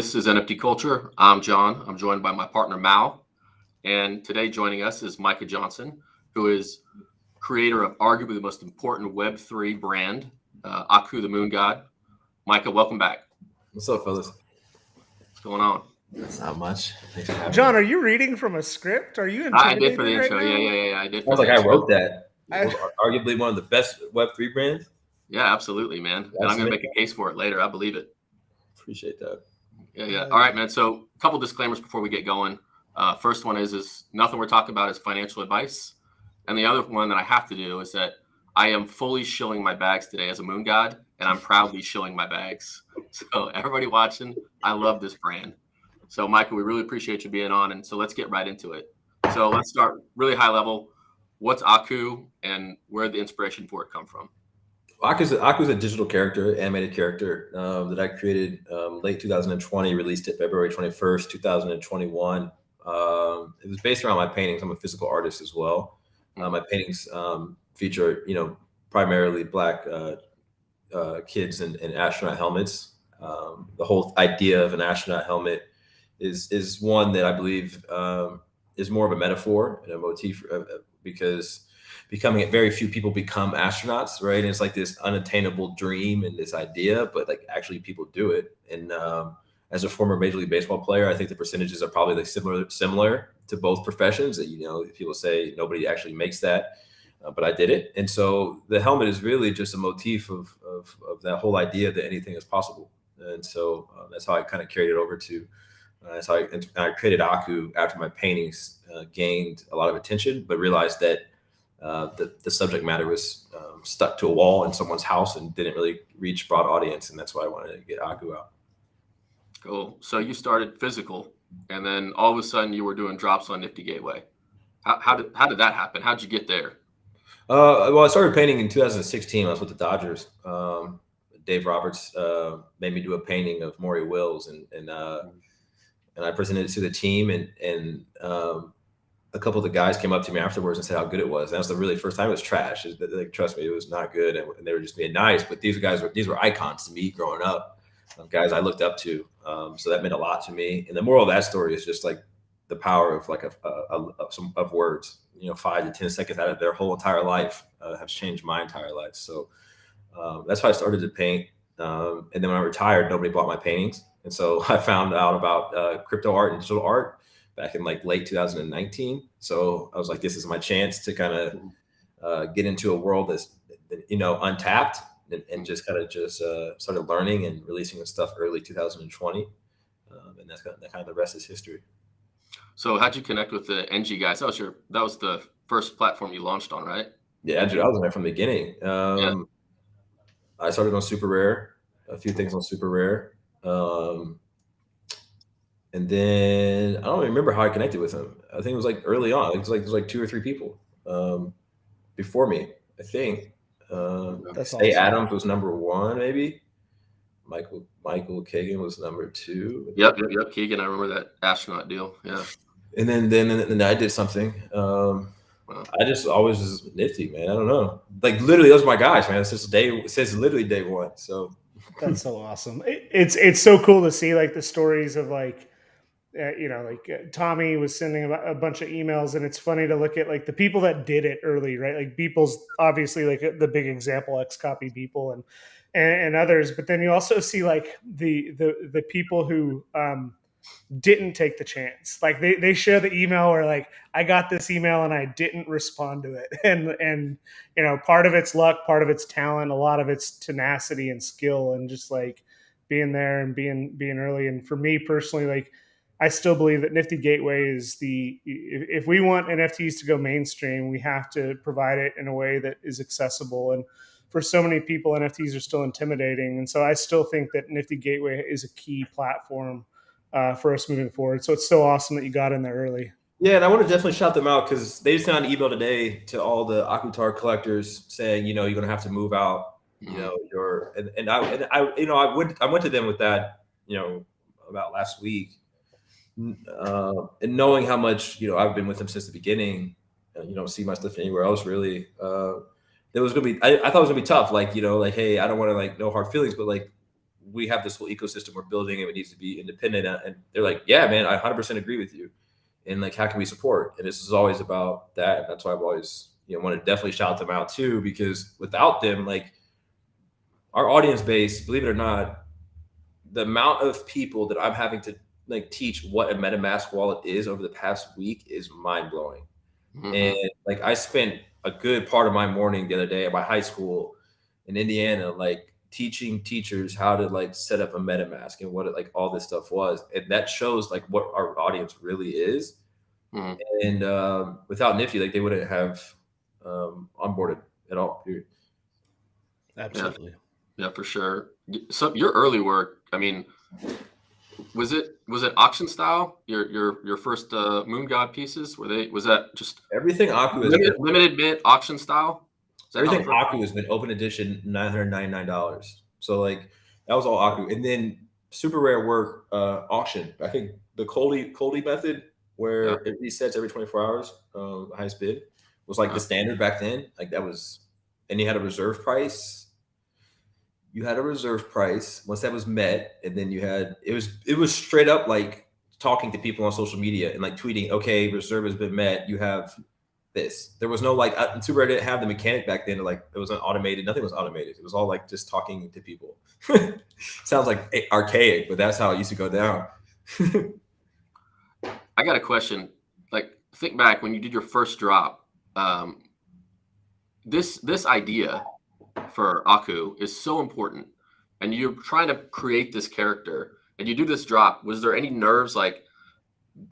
This is NFT Culture. I'm John. I'm joined by my partner Mal, and today joining us is Micah Johnson, who is creator of arguably the most important Web3 brand, Aku the Moon God. Micah, welcome back. What's up, fellas? What's going on? That's not much. Thanks for having John, me. are you reading from a script? Are you I did for the intimidated intro. right now? Yeah. I did. I was like, I wrote that. It was arguably one of the best Web3 brands. Yeah, absolutely, man. And I'm going to make a case for it later. I believe it. Appreciate that. Yeah. All right, man. So a couple disclaimers before we get going. First one is nothing we're talking about is financial advice. And the other one that I have to do is that I am fully shilling my bags today as a moon god, and I'm proudly shilling my bags. So everybody watching, I love this brand. So Michael, we really appreciate you being on. And so let's get right into it. So let's start really high level. What's Aku and where did the inspiration for it come from? Aku's a digital character, animated character that I created late 2020, released it February 21st, 2021. It was based around my paintings. I'm a physical artist as well. My paintings feature, primarily Black kids in astronaut helmets. The whole idea of an astronaut helmet is one that I believe is more of a metaphor and a motif because very few people become astronauts, right? And it's like this unattainable dream and this idea, but like actually people do it. And as a former Major League Baseball player, I think the percentages are probably like similar to both professions. That people say nobody actually makes that, but I did it. And so the helmet is really just a motif of that whole idea that anything is possible. And so that's how I kind of carried it over to. That's how I created Aku after my paintings gained a lot of attention, but realized that the subject matter was stuck to a wall in someone's house and didn't really reach broad audience. And that's why I wanted to get Aku out. Cool. So you started physical and then all of a sudden you were doing drops on Nifty Gateway. How did that happen? How'd you get there? Well, I started painting in 2016. I was with the Dodgers. Dave Roberts made me do a painting of Maury Wills and I presented it to the team and a couple of the guys came up to me afterwards and said how good it was. And that was the really first time. It was trash. Like, trust me, it was not good. And they were just being nice. But these were icons to me growing up, guys I looked up to. So that meant a lot to me. And the moral of that story is just like the power of like of words. 5 to 10 seconds out of their whole entire life has changed my entire life. So that's how I started to paint. And then when I retired, nobody bought my paintings. And so I found out about crypto art and digital art back in like late 2019. So I was like, this is my chance to kind of get into a world that's, untapped and just kind of started learning and releasing stuff early 2020. And that's kind of the rest is history. So how'd you connect with the NG guys? That was the first platform you launched on, right? Yeah, I was on there from the beginning. I started on Super Rare, a few things on Super Rare. And then I don't even remember how I connected with him. I think it was like early on. It was like 2 or 3 people before me, I think. That's Say awesome. Adams was number 1, maybe. Michael Kagan was number 2. Yep. Keegan, I remember that astronaut deal. Yeah. And then I did something. I just always was nifty, man. I don't know. Like literally, those are my guys, man. It says literally day one. So that's so awesome. It's so cool to see like the stories of like, Tommy was sending a bunch of emails, and it's funny to look at like the people that did it early, right? Like Beeple's obviously like the big example, X-Copy Beeple and others, but then you also see like the people who didn't take the chance. Like they share the email where like, I got this email and I didn't respond to it. And part of it's luck, part of it's talent, a lot of it's tenacity and skill and just like being there and being early. And for me personally, like I still believe that Nifty Gateway is if we want NFTs to go mainstream, we have to provide it in a way that is accessible. And for so many people, NFTs are still intimidating. And so I still think that Nifty Gateway is a key platform for us moving forward. So it's so awesome that you got in there early. Yeah, and I want to definitely shout them out because they just sent an email today to all the Akutar collectors saying, you're going to have to move out. I went to them with that, about last week, and knowing how much I've been with them since the beginning. You don't see my stuff anywhere else really. It was gonna be. I thought it was gonna be tough. Like hey, I don't want to like no hard feelings, but like we have this whole ecosystem we're building and it needs to be independent. And they're like, yeah, man, I 100% agree with you. And like, how can we support? And this is always about that. And that's why I've always, want to definitely shout them out too, because without them, like our audience base, believe it or not, the amount of people that I'm having to like teach what a MetaMask wallet is over the past week is mind blowing. Mm-hmm. And like, I spent a good part of my morning the other day at my high school in Indiana, like teaching teachers how to like set up a MetaMask and what it, like all this stuff was. And that shows like what our audience really is. Mm-hmm. And without Nifty, like they wouldn't have onboarded at all, period. Absolutely. Yeah, for sure. So your early work, I mean, was it auction style? Your first Moon God pieces, was that just everything Aku is limited mint auction style? Everything Aku has been open edition, $999. So like that was all Aku. And then super rare work auction. I think the Coldy method where it resets every 24 hours, highest bid, was like the standard back then. Like that was, and you had a reserve price. You had a reserve price once that was met, and then you had it was straight up like talking to people on social media and like tweeting, okay, reserve has been met. You have this. There was no like Super Rare didn't have the mechanic back then. Like it wasn't automated. Nothing was automated. It was all like just talking to people. Sounds like archaic, but that's how it used to go down. I got a question. Like think back when you did your first drop. This idea for Aku is so important, and you're trying to create this character, and you do this drop. Was there any nerves like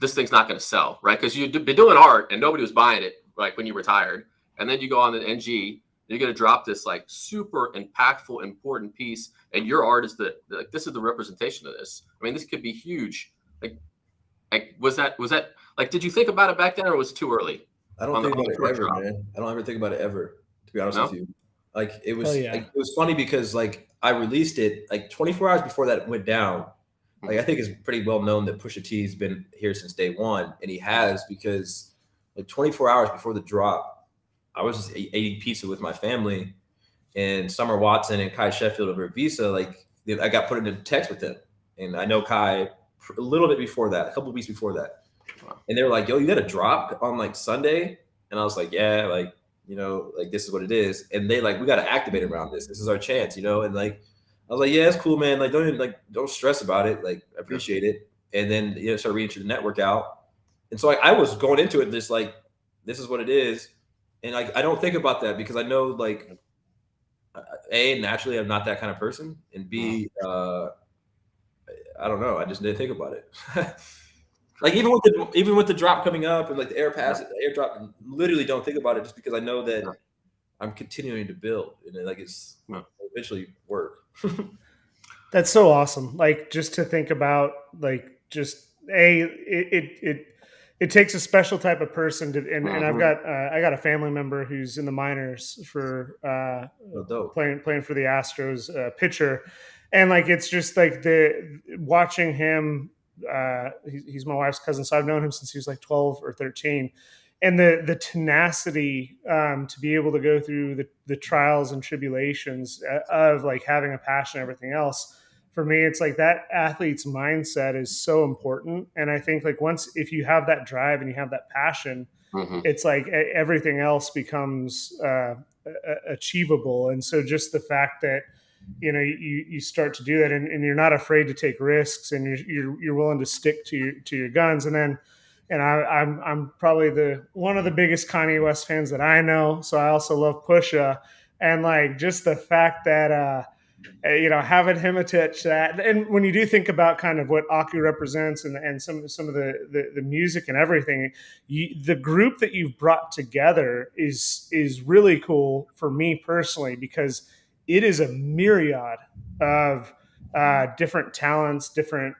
this thing's not going to sell, right? Because you've been doing art and nobody was buying it, like when you retired, and then you go on the NG, you're going to drop this like super impactful, important piece, and your art is like this is the representation of this. I mean, this could be huge. Like was that like, did you think about it back then, or was it too early? I don't think about it ever, man. I don't ever think about it ever, to be honest with you. Like it was, like, it was funny because like I released it like 24 hours before that went down. Like I think it's pretty well known that Pusha T's been here since day one, and he has, because like 24 hours before the drop, I was just eating pizza with my family, and Summer Watson and Kai Sheffield over at Visa, like I got put into text with them, and I know Kai a little bit before that, a couple of weeks before that, and they were like, "Yo, you got a drop on like Sunday?" And I was like, "Yeah, like." Like this is what it is. And they like, we got to activate around this. This is our chance, and like, I was like, yeah, it's cool, man. Like, don't stress about it. Like, I appreciate it. And then, start reaching the network out. And so I was going into it just like, this is what it is. And like, I don't think about that because I know like, A, naturally I'm not that kind of person. And B, I don't know. I just didn't think about it. Like even with the drop coming up and like the airdrop, literally don't think about it just because I know that I'm continuing to build and like it's eventually work. That's so awesome. Like just to think about like just it takes a special type of person to and I've got I got a family member who's in the minors for playing for the Astros pitcher, and like it's just like the watching him. He's my wife's cousin, so I've known him since he was like 12 or 13, and the tenacity to be able to go through the trials and tribulations of like having a passion and everything else. For me, it's like that athlete's mindset is so important, and I think like if you have that drive and you have that passion, it's like everything else becomes achievable. And so just the fact that you start to do that, and you're not afraid to take risks, and you're willing to stick to your guns. And I'm probably one of the biggest Kanye West fans that I know. So I also love Pusha, and like just the fact that having him attach that, and when you do think about kind of what Aku represents and some of the music and everything, the group that you've brought together is really cool for me personally, because it is a myriad of different talents, different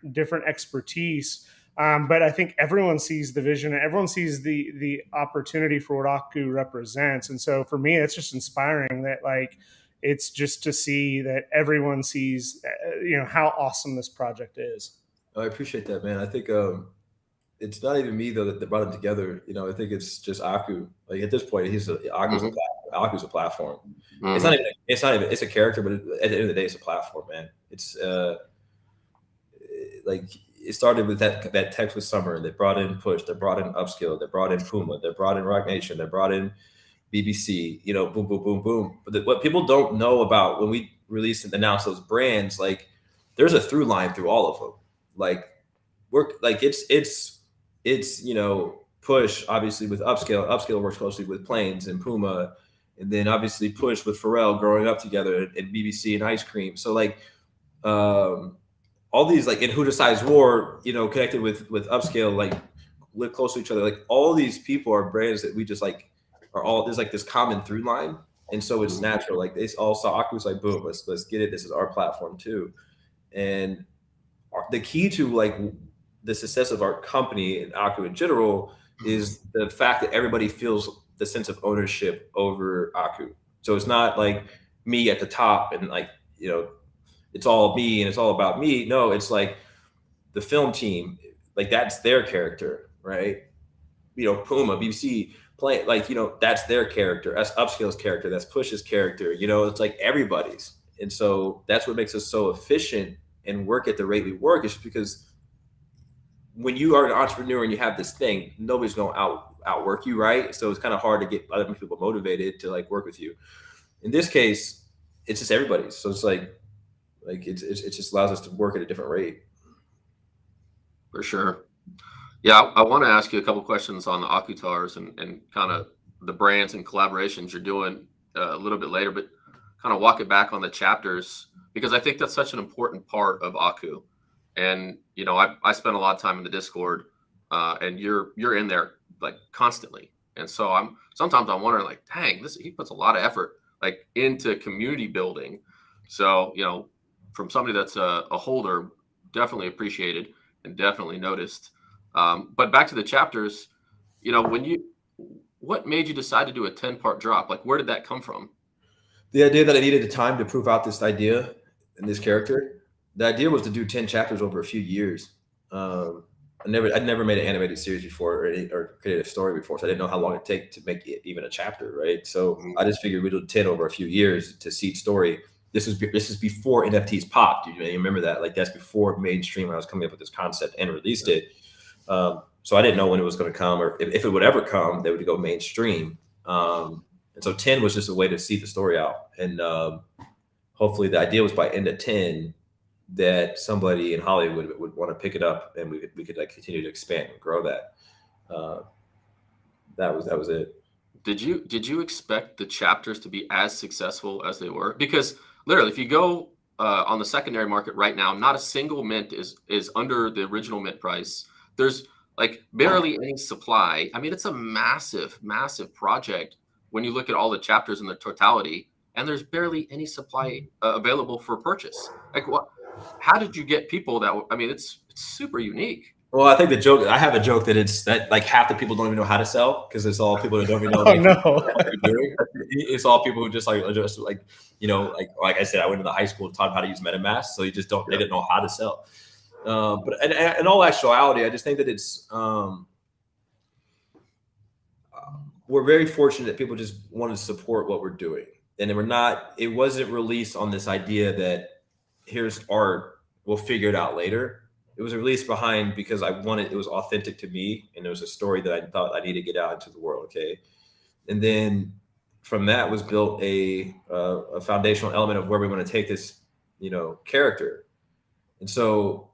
expertise. But I think everyone sees the vision and everyone sees the opportunity for what Aku represents. And so for me, it's just inspiring that like, it's just to see that everyone sees, how awesome this project is. Oh, I appreciate that, man. I think it's not even me though that brought them together. I think it's just Aku. Like at this point, Aku's a platform. It's not even. It's a character, but at the end of the day, it's a platform, man. It's like it started with that text with Summer. They brought in Push. They brought in Upscale. They brought in PUMA. They brought in Rock Nation. They brought in BBC. You know, boom, boom, boom, boom. But what people don't know about when we release and announce those brands, like there's a through line through all of them. Like it's you know, Push obviously with Upscale. Upscale works closely with Planes and PUMA, and then obviously Push with Pharrell growing up together, and BBC and ICECREAM. So like all these, like in Who Decides War, you know, connected with Upscale, like live close to each other. Like all these people are brands that we just like are all, there's like this common through line, and so it's natural. Like they all saw Aku was like, boom, let's get it. This is our platform too, and the key to like the success of our company and Aku in general is the fact that everybody feels the sense of ownership over Aku. So it's not like me at the top and like, you know, it's all me and it's all about me. No, it's like the film team, like that's their character, right? You know, PUMA, BBC, play, like, you know, that's their character. That's Upscale's character. That's Push's character. You know, it's like everybody's. And so that's what makes us so efficient and work at the rate we work, is because when you are an entrepreneur and you have this thing, nobody's going to outwork you, right? So it's kind of hard to get other people motivated to like work with you. In this case, it's just everybody's. So it's like it just allows us to work at a different rate. For sure. Yeah, I want to ask you a couple questions on the Akutars and kind of the brands and collaborations you're doing a little bit later, but kind of walk it back on the chapters, because I think that's such an important part of Aku. And, you know, I spend a lot of time in the Discord and you're in there like constantly. And so sometimes I'm wondering like, dang, he puts a lot of effort like into community building. So, you know, from somebody that's a holder, definitely appreciated and definitely noticed. But back to the chapters, you know, what made you decide to do a 10-part drop? Like, where did that come from? The idea that I needed the time to prove out this idea and this character. The idea was to do 10 chapters over a few years. I'd never made an animated series before or created a story before, so I didn't know how long it'd take to make it even a chapter, right? So I just figured we'd do 10 over a few years to seed story. This is before NFTs popped. You remember that? Like that's before mainstream when I was coming up with this concept and released it. So I didn't know when it was going to come, or if it would ever come, they would go mainstream. And so 10 was just a way to see the story out. And hopefully the idea was by end of 10 that somebody in Hollywood would want to pick it up, and we could like continue to expand and grow that. That was it. Did you expect the chapters to be as successful as they were? Because literally, if you go on the secondary market right now, not a single mint is under the original mint price. There's like barely any supply. I mean, it's a massive, massive project when you look at all the chapters in their totality, and there's barely any supply available for purchase. Like what? How did you get people that? I mean, it's super unique. Well, I think I have a joke that it's that like half the people don't even know how to sell, because it's all people that don't even know. Oh no! What they're doing. It's all people who just like you know, like I said, I went to the high school taught how to use MetaMask, so you just they didn't know how to sell. But in all actuality, I just think that it's we're very fortunate that people just want to support what we're doing, and it wasn't released on this idea that here's art, we'll figure it out later. It was released behind because it was authentic to me, and it was a story that I thought I needed to get out into the world. Okay. And then from that was built a foundational element of where we want to take this, you know, character. And so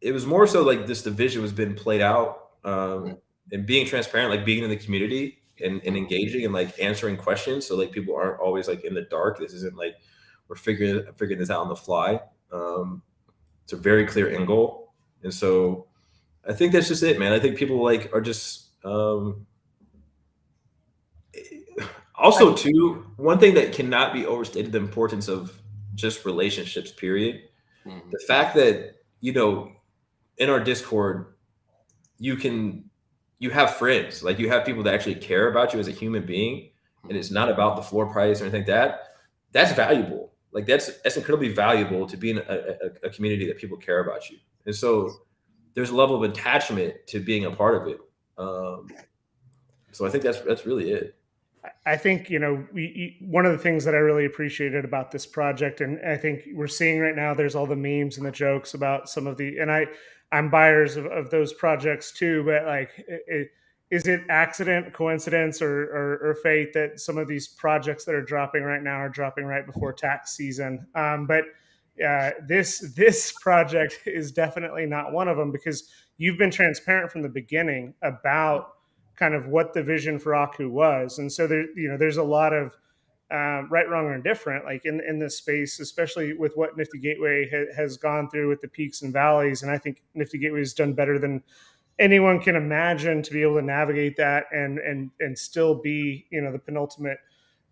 it was more so like the vision was being played out, and being transparent, like being in the community and engaging and like answering questions. So like people aren't always like in the dark. This isn't like we're figuring this out on the fly. It's a very clear end goal. And so I think that's just it, man. I think people like are just also too, one thing that cannot be overstated, the importance of just relationships, period. Mm-hmm. The fact that, you know, in our Discord, you have friends, like you have people that actually care about you as a human being, and it's not about the floor price or anything like that. That's valuable. Like that's incredibly valuable to be in a community that people care about you. And so there's a level of attachment to being a part of it. So I think that's really it. I think, one of the things that I really appreciated about this project, and I think we're seeing right now, there's all the memes and the jokes about some of the, and I'm buyers of those projects too, but like, is it accident, coincidence, or fate that some of these projects that are dropping right now are dropping right before tax season? But this project is definitely not one of them, because you've been transparent from the beginning about kind of what the vision for Aku was, and so there's a lot of right, wrong, or indifferent, like in this space, especially with what Nifty Gateway has gone through with the peaks and valleys. And I think Nifty Gateway has done better than anyone can imagine to be able to navigate that and still be, the penultimate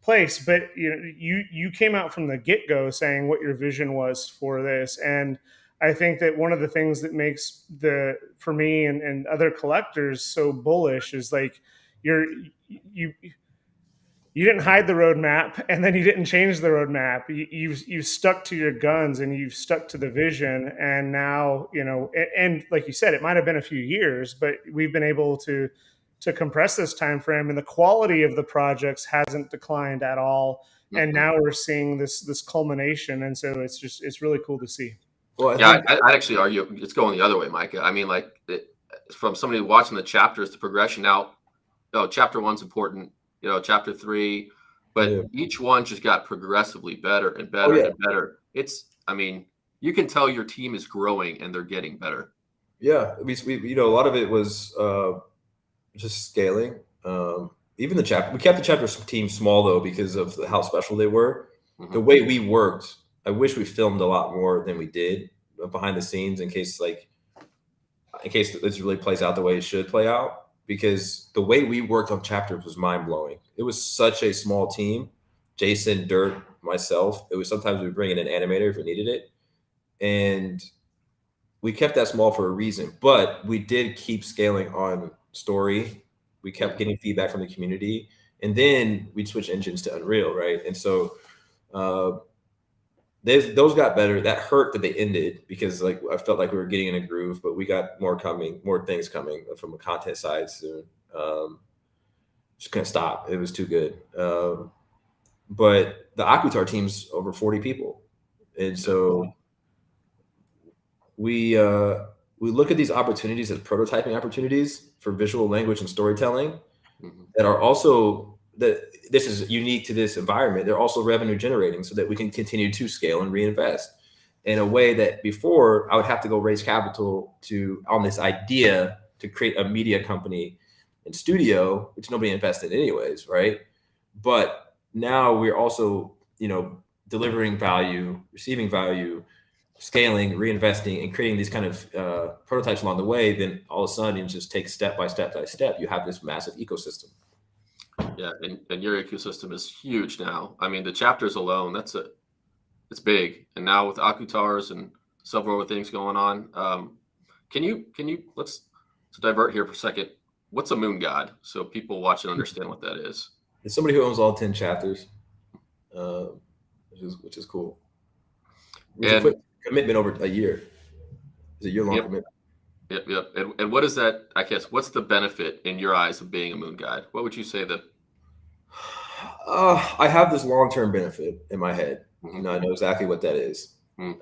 place. But you came out from the get-go saying what your vision was for this. And I think that one of the things that makes for me and other collectors so bullish is like you didn't hide the roadmap, and then you didn't change the roadmap. You stuck to your guns, and you've stuck to the vision. And now, and like you said, it might have been a few years, but we've been able to compress this time frame, and the quality of the projects hasn't declined at all. And now we're seeing this culmination, and so it's really cool to see. Well, I'd actually argue it's going the other way, Micah. I mean, like from somebody watching the chapters, the progression out. Chapter 1's important. Chapter 3, but each one just got progressively better and better and better. I mean, you can tell your team is growing and they're getting better. Yeah, we a lot of it was just scaling. Even we kept the chapter team small though because of how special they were. The way we worked, I wish we filmed a lot more than we did behind the scenes in case this really plays out the way it should play out. Because the way we worked on chapters was mind-blowing. It was such a small team. Jason, Dirt, myself. It was sometimes we bring in an animator if we needed it. And we kept that small for a reason. But we did keep scaling on story. We kept getting feedback from the community. And then we'd switch engines to Unreal, right? And so those got better. That hurt that they ended because like I felt like we were getting in a groove, but we got more things coming from a content side soon. Just couldn't stop. It was too good. But the Akutar team's over 40 people. And so we look at these opportunities as prototyping opportunities for visual language and storytelling that are also that this is unique to this environment. They're also revenue generating so that we can continue to scale and reinvest in a way that before I would have to go raise capital on this idea to create a media company and studio, which nobody invested in anyways, right? But now we're also, delivering value, receiving value, scaling, reinvesting, and creating these kind of prototypes along the way. Then all of a sudden, you just take step by step by step. You have this massive ecosystem. Yeah, and your ecosystem is huge now. I mean, the chapters alone, it's big. And now with Akutars and several other things going on, can you let's divert here for a second. What's a moon god? So people watching understand what that is. It's somebody who owns all 10 chapters, which is cool. It's a quick commitment over a year. It's a year-long commitment. Yep. And what is that? I guess what's the benefit in your eyes of being a moon guide? What would you say that? I have this long-term benefit in my head. I know exactly what that is. I'm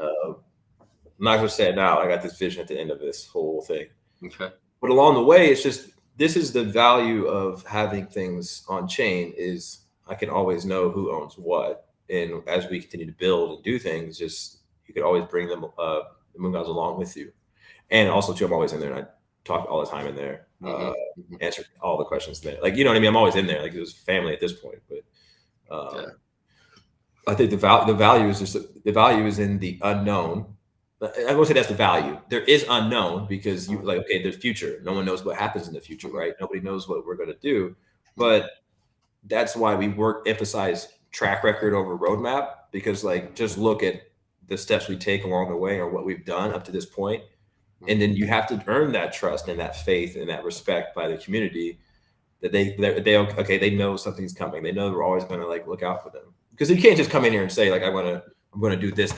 not going to say it now. I got this vision at the end of this whole thing. Okay. But along the way, it's just this is the value of having things on chain is I can always know who owns what, and as we continue to build and do things, just you can always bring them the moon gods along with you. And also, too, I'm always in there, and I talk all the time in there, answer all the questions there. Like, you know what I mean? I'm always in there. Like, it was family at this point. But I think the value is just the value is in the unknown. I won't say that's the value. There is unknown because you like, okay, there's future. No one knows what happens in the future, right? Nobody knows what we're going to do. But that's why we emphasize track record over roadmap, because like, just look at the steps we take along the way or what we've done up to this point. And then you have to earn that trust and that faith and that respect by the community that they know something's coming. They know we're always going to like look out for them, because you can't just come in here and say like, I'm going to do this.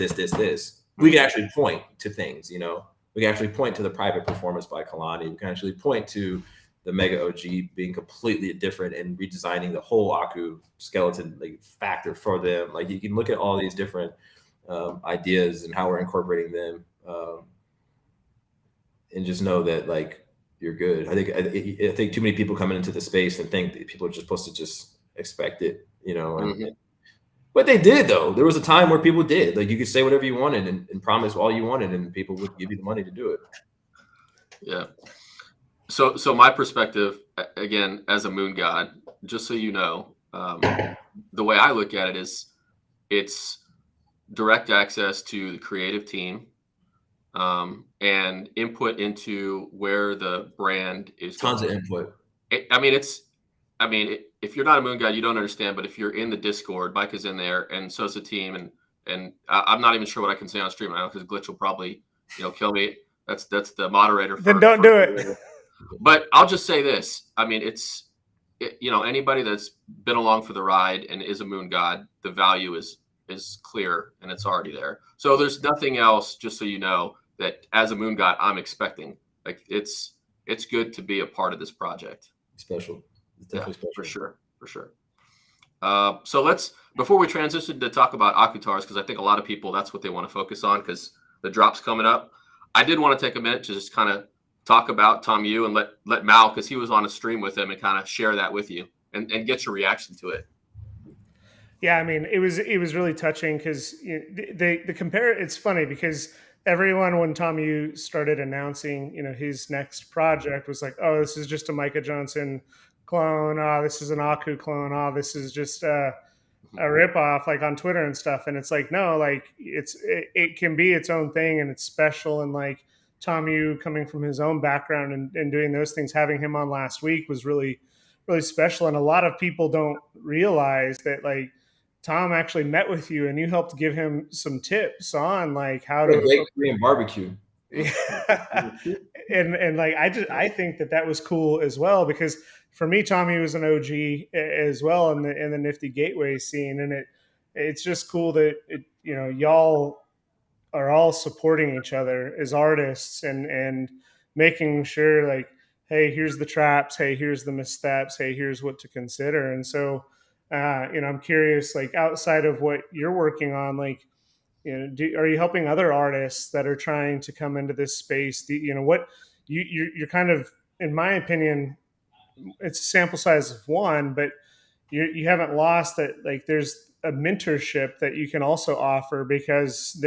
We can actually point to things, we can actually point to the private performance by Kalani. We can actually point to the Mega OG being completely different and redesigning the whole Aku skeleton like factor for them. Like you can look at all these different ideas and how we're incorporating them, and just know that like you're good. I think too many people coming into the space and think that people are just supposed to just expect it, you know. And, but they did though. There was a time where people did. Like you could say whatever you wanted and promise all you wanted, and people would give you the money to do it. Yeah. So my perspective, again, as a moon god, just so you know, the way I look at it is it's direct access to the creative team, and input into where the brand is going. Tons of input. If you're not a moon god, you don't understand. But if you're in the Discord, Micah's in there, and so's the team, and I'm not even sure what I can say on stream right now because Glitch will probably, kill me. That's the moderator. Then don't do it. But I'll just say this. I mean, anybody that's been along for the ride and is a moon god, the value is clear and it's already there. So there's nothing else, just so you know, that as a moon god I'm expecting. Like it's good to be a part of this project. Special. It's definitely special. For sure. So let's, before we transition to talk about Akutars, because I think a lot of people, that's what they want to focus on because the drop's coming up. I did want to take a minute to just kind of talk about Tom Yu and let Mal, because he was on a stream with him, and kind of share that with you and get your reaction to it. Yeah, I mean, it was really touching because the compare. It's funny because everyone, when Tom Yu started announcing, his next project, was like, "Oh, this is just a Micah Johnson clone. Oh, this is an Aku clone. Oh, this is just a ripoff," like on Twitter and stuff. And it's like, no, like it can be its own thing, and it's special. And like Tom Yu coming from his own background and doing those things, having him on last week was really, really special. And a lot of people don't realize that like Tom actually met with you and you helped give him some tips on like how to great Korean barbecue. Yeah. and like I think that was cool as well, because for me, Tommy was an OG as well in the Nifty Gateway scene, and it's just cool that y'all are all supporting each other as artists and making sure like, hey, here's the traps, hey, here's the missteps, hey, here's what to consider. And so I'm curious, like outside of what you're working on, like are you helping other artists that are trying to come into this space? What you're kind of, in my opinion, it's a sample size of one, but you haven't lost that. Like there's a mentorship that you can also offer, because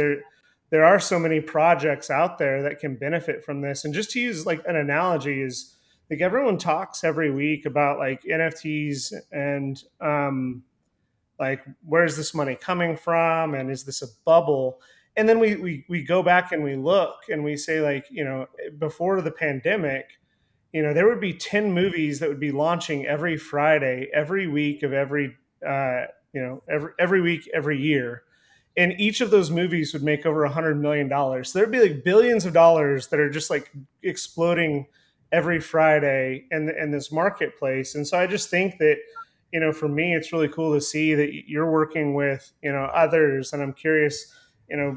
there are so many projects out there that can benefit from this. And just to use like an analogy is like everyone talks every week about like NFTs and like where's this money coming from, and is this a bubble? And then we go back and we look and we say like, before the pandemic, there would be 10 movies that would be launching every Friday, every week of every week, every year. And each of those movies would make over $100 million. So there'd be like billions of dollars that are just like exploding every Friday in this marketplace. And so I just think that, for me, it's really cool to see that you're working with, others. And I'm curious,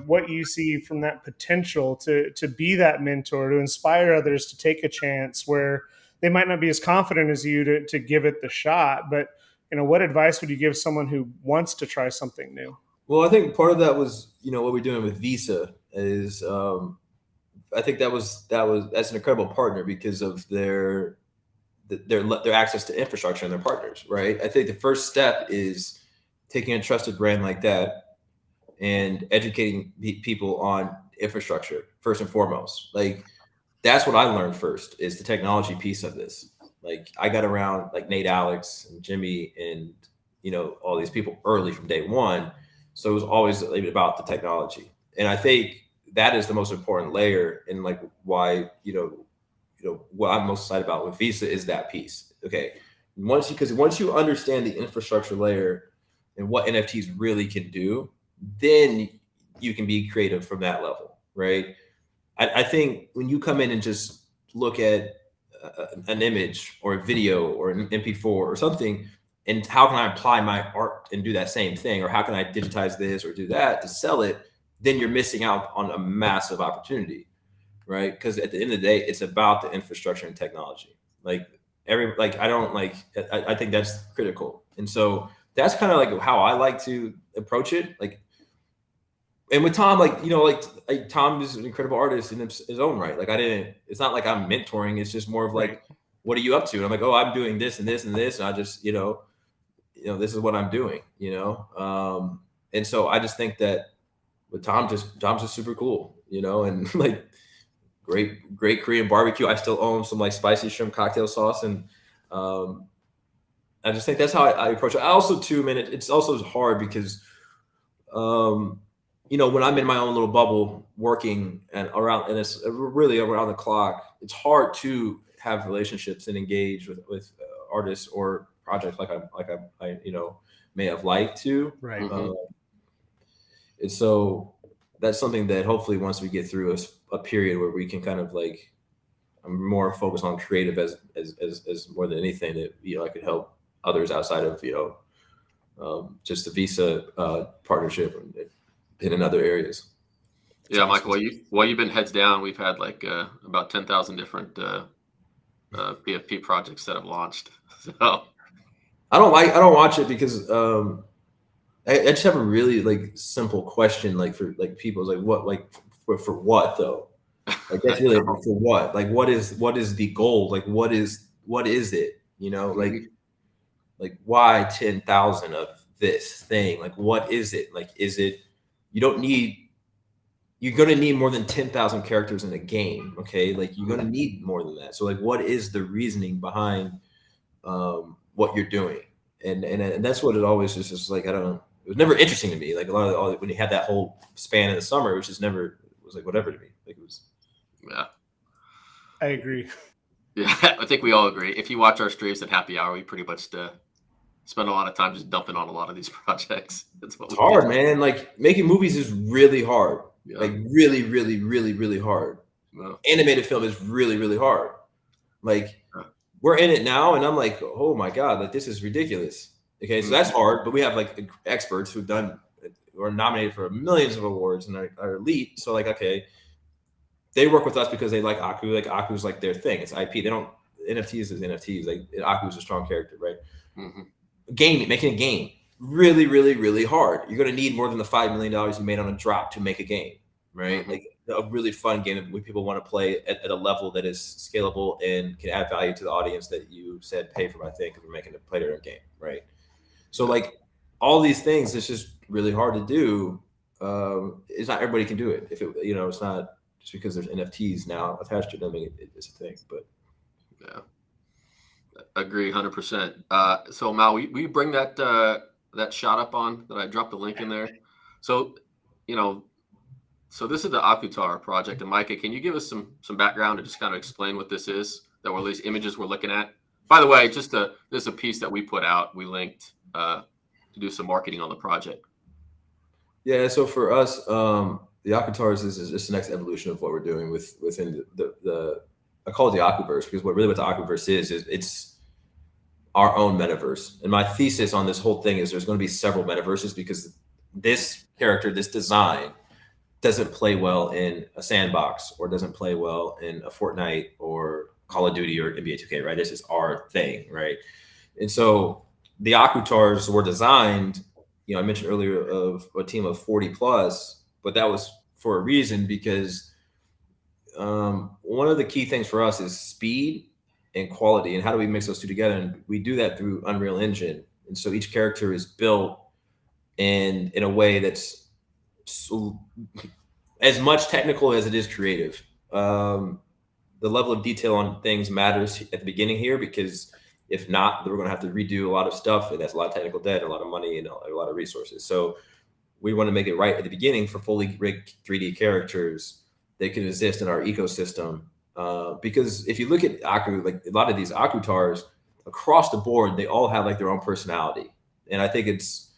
what you see from that potential to be that mentor, to inspire others to take a chance where they might not be as confident as you to give it the shot. But, what advice would you give someone who wants to try something new? Well, I think part of that was, what we're doing with Visa is, I think that's an incredible partner because of their access to infrastructure and their partners, right? I think the first step is taking a trusted brand like that and educating people on infrastructure first and foremost. Like that's what I learned first, is the technology piece of this. Like I got around like Nate, Alex, and Jimmy, and all these people early from day one. So it was always about the technology. And I think that is the most important layer, and like why, what I'm most excited about with Visa is that piece. Okay. Once you understand the infrastructure layer and what NFTs really can do, then you can be creative from that level, right? I think when you come in and just look at an image or a video or an MP4 or something, and how can I apply my art and do that same thing? Or how can I digitize this or do that to sell it? Then you're missing out on a massive opportunity, right? Because at the end of the day, it's about the infrastructure and technology. Like I think that's critical. And so that's kind of like how I like to approach it. Like, and with Tom, like, you know, like Tom is an incredible artist in his own right. Like it's not like I'm mentoring. It's just more of like, what are you up to? And I'm like, oh, I'm doing this and this and this. And I just, you know, this is what I'm doing, you know? And so I just think that with Tom's just super cool, you know, and like great Korean barbecue. I still own some like spicy shrimp cocktail sauce. And I just think that's how I approach it. I also too, man, it's also hard because, you know, when I'm in my own little bubble working and it's really around the clock, it's hard to have relationships and engage with artists or projects like I you know, may have liked to. Right. And so that's something that hopefully once we get through a period where we can kind of like, I'm more focused on creative as more than anything that, you know, I could help others outside of, you know, just the visa partnership in other areas. Yeah, Michael, while you've been heads down, we've had like about 10,000 different PFP projects that have launched. So I don't watch it because I just have a really like simple question, like for like people, like what, like for what though? Like that's really for what? Like what is the goal? Like what is it? You know, like why 10,000 of this thing? Like what is it? Like is it? You're going to need more than 10,000 characters in a game. Okay. Like you're going to need more than that. So like, what is the reasoning behind what you're doing? And that's what it always is just like, it was never interesting to me. Like a lot of when you had that whole span in the summer, which just never, it was like, whatever to me. Like it was. Yeah. I agree. Yeah. I think we all agree. If you watch our streams at happy hour, we pretty much spend a lot of time just dumping on a lot of these projects. That's what it's hard, man. Like making movies is really hard. Yeah. Like really, really, really, really hard. Well, animated film is really, really hard. Like we're in it now, and I'm like, oh my god, like this is ridiculous. Okay, so that's hard, but we have like experts who are nominated for millions of awards and are elite. So like, okay, they work with us because they like Aku. Like Aku's like their thing. It's IP. They don't NFTs is NFTs. Like Aku's a strong character, right? Making a game. Really, really, really hard. You're going to need more than the $5 million you made on a drop to make a game, right? Like a really fun game that people want to play at a level that is scalable and can add value to the audience that you said pay for my thing because we're making a play-to-earn game, right? So like all these things, it's just really hard to do. It's not everybody can do it. If it, you know, it's not just because there's NFTs now attached to them, it's a thing. But yeah, agree 100%. So Mal, we bring that shot up on that I dropped the link in there. So, you know, so this is the Akutar Project. And Micah, can you give us some background to just kind of explain what this is, that were these images we're looking at? By the way, this is a piece that we put out. We linked to do some marketing on the project. Yeah. So for us, the Akutars is just the next evolution of what we're doing within the I call it the Akuverse, because what the Akuverse is it's our own metaverse. And my thesis on this whole thing is there's going to be several metaverses because this character, this design doesn't play well in a sandbox or doesn't play well in a Fortnite or Call of Duty or NBA 2K, right? This is our thing, right? And so the Akutars were designed, you know, I mentioned earlier of a team of 40 plus, but that was for a reason because one of the key things for us is speed and quality, and how do we mix those two together? And we do that through Unreal Engine. And so each character is built in a way that's so, as much technical as it is creative. The level of detail on things matters at the beginning here, because if not, then we're going to have to redo a lot of stuff, and that's a lot of technical debt, a lot of money, and a lot of resources. So we want to make it right at the beginning for fully rigged 3D characters that can exist in our ecosystem. Because if you look at Aku, like a lot of these Akutars across the board, they all have like their own personality. And I think it's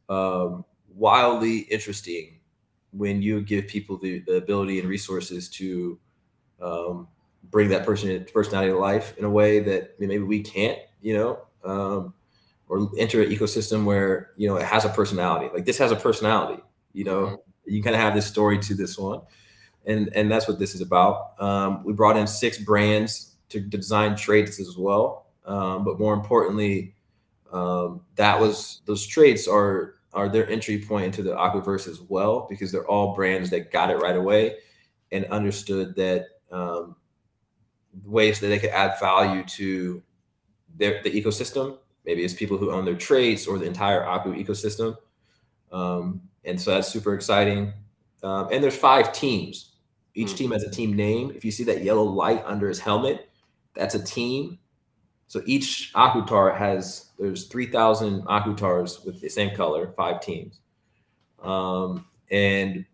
wildly interesting when you give people the ability and resources to bring that personality to life in a way that maybe we can't, you know, or enter an ecosystem where, you know, it has a personality. Like this has a personality, you know, you kind of have this story to this one. And that's what this is about. We brought in 6 brands to design traits as well. but more importantly, those traits are their entry point into the Aquaverse as well, because they're all brands that got it right away and understood that ways that they could add value to the ecosystem. Maybe it's people who own their traits or the entire Aku ecosystem. And so that's super exciting. And there's 5 teams. Each team has a team name. If you see that yellow light under his helmet, that's a team. So each Akutar there's 3,000 Akutars with the same color, 5 teams. And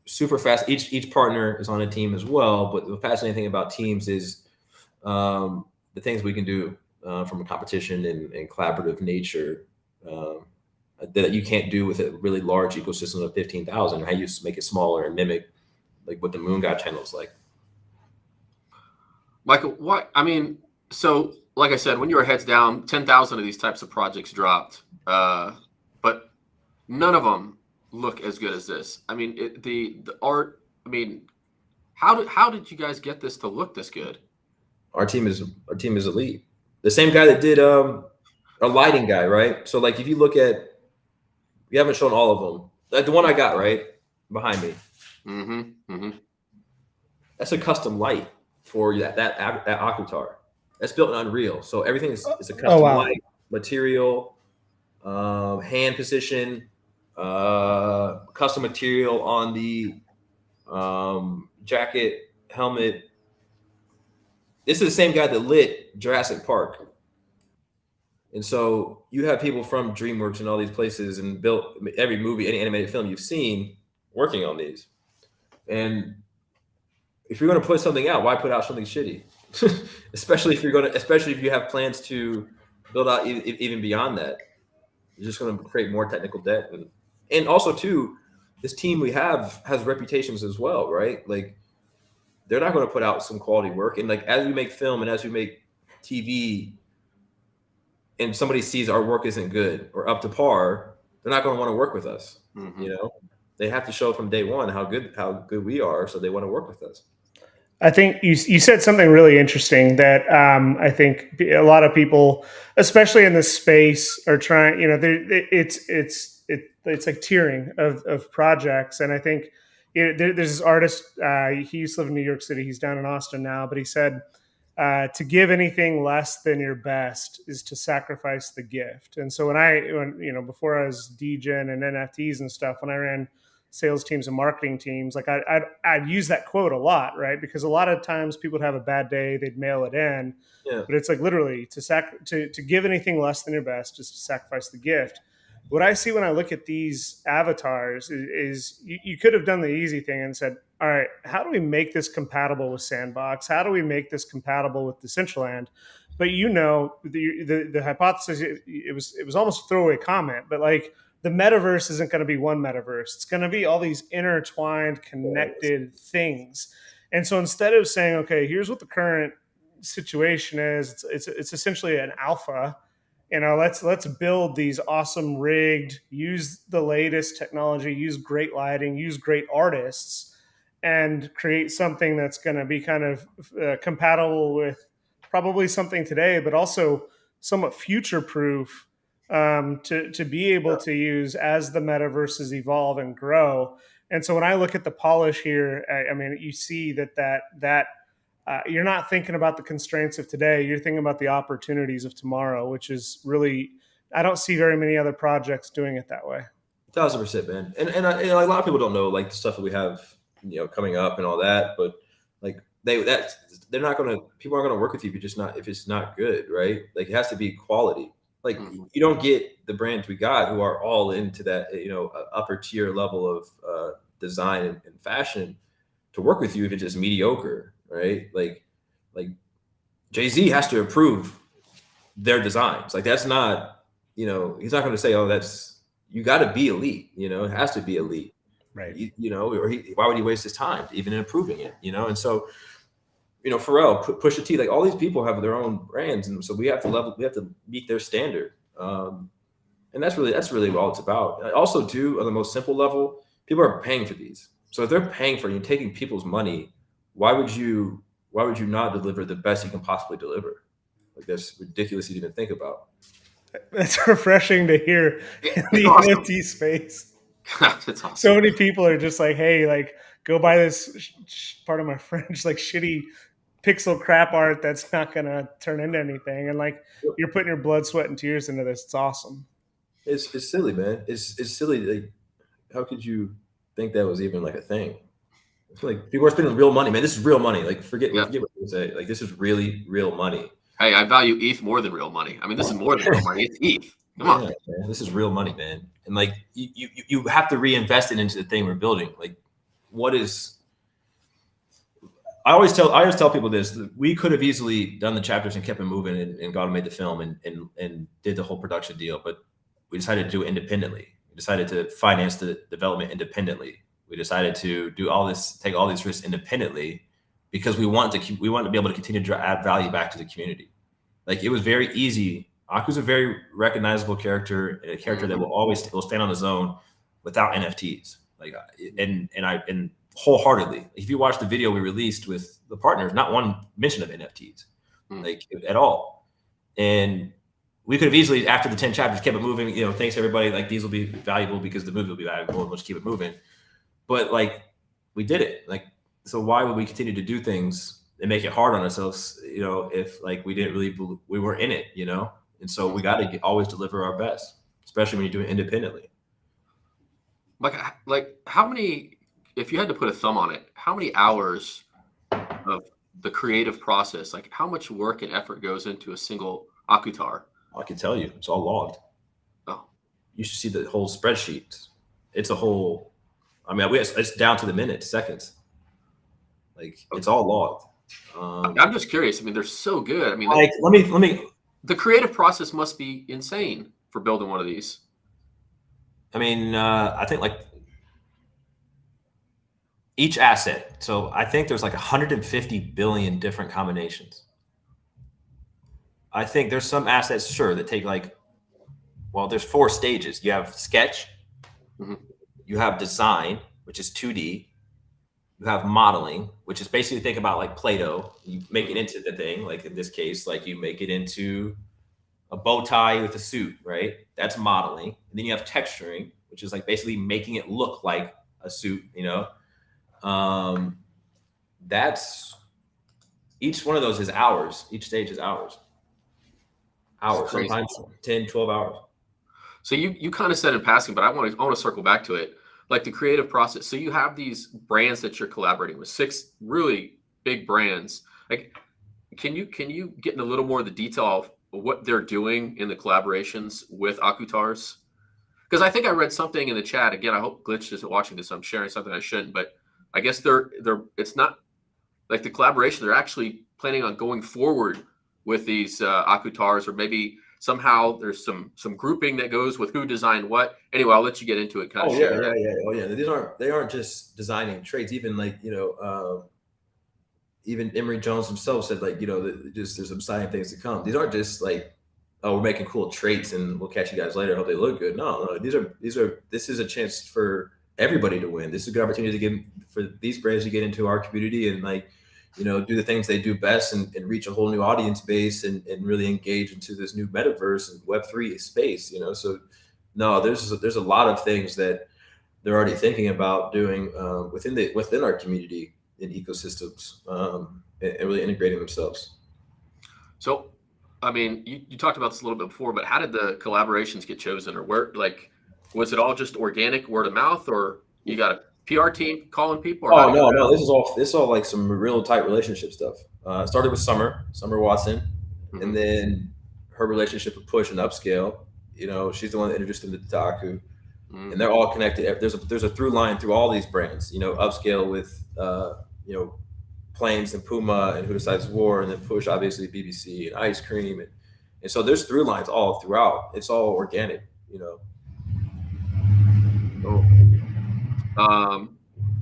super fast, each partner is on a team as well. But the fascinating thing about teams is the things we can do from a competition and collaborative nature that you can't do with a really large ecosystem of 15,000. How you make it smaller and mimic like what the Moon God channel is like. Michael, so like I said, when you were heads down, 10,000 of these types of projects dropped, but none of them look as good as this. I mean, the art. I mean, how did you guys get this to look this good? Our team is elite. The same guy that did a lighting guy, right? So like if you look at, we haven't shown all of them. Like the one I got right behind me. That's a custom light for that Akutar. That's built in Unreal. So everything is a custom light, material, hand position, custom material on the jacket, helmet. This is the same guy that lit Jurassic Park. And so you have people from DreamWorks and all these places and built every movie, any animated film you've seen working on these. And if you're going to put something out, why put out something shitty? especially if you have plans to build out even beyond that. You're just going to create more technical debt. And also too, this team we have has reputations as well, right? Like they're not going to put out some quality work. And like, as we make film and as we make TV and somebody sees our work isn't good or up to par, they're not going to want to work with us. You know, they have to show from day one how good we are. So they want to work with us. I think you said something really interesting that I think a lot of people, especially in this space, are trying. You know, it's like tiering of projects, and I think there's this artist. He used to live in New York City. He's down in Austin now, but he said to give anything less than your best is to sacrifice the gift. And so before I was DJing and NFTs and stuff, when I ran sales teams and marketing teams, like I'd use that quote a lot, right? Because a lot of times people would have a bad day, they'd mail it in, but it's like literally to give anything less than your best is to sacrifice the gift. What I see when I look at these avatars is you could have done the easy thing and said, all right, how do we make this compatible with Sandbox? How do we make this compatible with Decentraland? But the hypothesis, it was almost a throwaway comment, but like, the metaverse isn't going to be one metaverse. It's going to be all these intertwined, connected things. And so instead of saying, okay, here's what the current situation is, it's essentially an alpha. You know, let's build these awesome rigged, use the latest technology, use great lighting, use great artists, and create something that's going to be kind of compatible with probably something today, but also somewhat future-proof. To be able to use as the metaverses evolve and grow. And so when I look at the polish here, I mean, you see that you're not thinking about the constraints of today. You're thinking about the opportunities of tomorrow, which is really, I don't see very many other projects doing it that way. 1,000%, man. And a lot of people don't know like the stuff that we have, coming up and all that, but like they're not going to, people aren't going to work with you if it's not good, right? Like it has to be quality. Like you don't get the brands we got who are all into that, upper tier level of design and fashion to work with you if it's just mediocre, right? Like Jay-Z has to approve their designs. Like that's not, he's not going to say, oh, you got to be elite. It has to be elite, right? Why would he waste his time even in approving it? And so. Pharrell, Pusha T, like all these people have their own brands, and so we have to meet their standard, and that's really all it's about. Also, too, on the most simple level, people are paying for these. So if they're paying for you, taking people's money, why would you not deliver the best you can possibly deliver? Like that's ridiculous to even think about. That's refreshing to hear in the awesome. NFT space. That's awesome. So many people are just like, hey, like, go buy this part of my French, like shitty pixel crap art that's not going to turn into anything. And like, you're putting your blood, sweat, and tears into this. It's awesome. It's silly, man. It's silly. Like, how could you think that was even like a thing? I feel like people are spending real money, man. This is real money. Like, forget what people say. Like, this is really real money. Hey, I value ETH more than real money. I mean, this is more than real money. It's ETH. Come on, man. This is real money, man. And like, you have to reinvest it into the thing we're building. Like, what is? I always tell people this. We could have easily done the chapters and kept it moving and gone and made the film and did the whole production deal, but we decided to do it independently. We decided to finance the development independently. We decided to do all this, take all these risks independently, because we want to be able to continue to add value back to the community. Like, it was very easy. Aku's a very recognizable character, and a character that will stand on his own without NFTs. Like, and wholeheartedly, if you watch the video we released with the partners, not one mention of NFTs, like, at all. And we could have easily, after the 10 chapters, kept it moving. You know, thanks everybody. Like, these will be valuable because the movie will be valuable, and we'll just keep it moving. But like, we did it. Like, so why would we continue to do things and make it hard on ourselves? You know, if like we didn't really, we were in it. You know, and so we got to always deliver our best, especially when you do it independently. Like how many? If you had to put a thumb on it, how many hours of the creative process? Like, how much work and effort goes into a single Akutar? I can tell you, it's all logged. Oh, you should see the whole spreadsheet. It's a whole. I mean, it's down to the minutes, seconds. Like, it's all logged. I'm just curious. I mean, they're so good. I mean, like, let me. The creative process must be insane for building one of these. I mean, I think like each asset. So I think there's like 150 billion different combinations. I think there's some assets, sure, that take like, well, there's 4 stages. You have sketch, you have design, which is 2D. You have modeling, which is basically, think about like Play-Doh. You make it into the thing, like in this case, like you make it into a bow tie with a suit, right? That's modeling. And then you have texturing, which is like basically making it look like a suit, you know? That's, each one of those is hours. Each stage is hours. Sometimes 10, 12 hours. So you kind of said in passing, but I want to circle back to it. Like the creative process. So you have these brands that you're collaborating with, 6 really big brands. Like, can you get in a little more of the detail of what they're doing in the collaborations with Akutars? Because I think I read something in the chat. Again, I hope Glitch isn't watching this. I'm sharing something I shouldn't, but I guess it's not like the collaboration. They're actually planning on going forward with these Akutars, or maybe somehow there's some grouping that goes with who designed what. Anyway, I'll let you get into it. Kind of share. Oh yeah. They aren't just designing traits. Even like, you know, even Emory Jones himself said, like, you know, there's some exciting things to come. These aren't just like, oh, we're making cool traits and we'll catch you guys later. Hope they look good. No, this is a chance for everybody to win. This is a good opportunity to for these brands to get into our community and, like, you know, do the things they do best and reach a whole new audience base and really engage into this new metaverse and Web3 space, you know? So no, there's a lot of things that they're already thinking about doing within our community and ecosystems, and really integrating themselves. So, I mean, you talked about this a little bit before, but how did the collaborations get chosen, or where, like, was it all just organic word of mouth, or you got a PR team calling people? Oh, no. This is all like some real tight relationship stuff. Started with Summer Watson, and then her relationship with Push and Upscale. You know, she's the one that introduced them to Aku, and they're all connected. There's a through line through all these brands. You know, Upscale with you know, Planes and Puma and Who Decides War, and then Push, obviously BBC and ICECREAM, and so there's through lines all throughout. It's all organic, you know.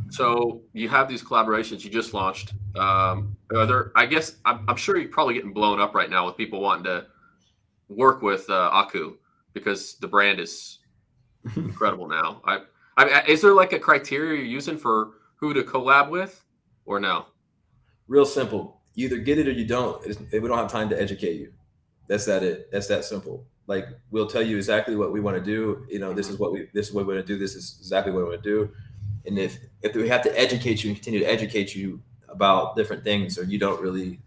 So you have these collaborations you just launched. I guess I'm sure you're probably getting blown up right now with people wanting to work with Aku, because the brand is incredible now. I mean, is there like a criteria you're using for who to collab with, or no? Real simple. You either get it or you don't. We don't have time to educate you. That's that simple. Like, we'll tell you exactly what we want to do. This is what we want to do. This is exactly what we want to do. And if we have to educate you and continue to educate you about different things, or you don't really,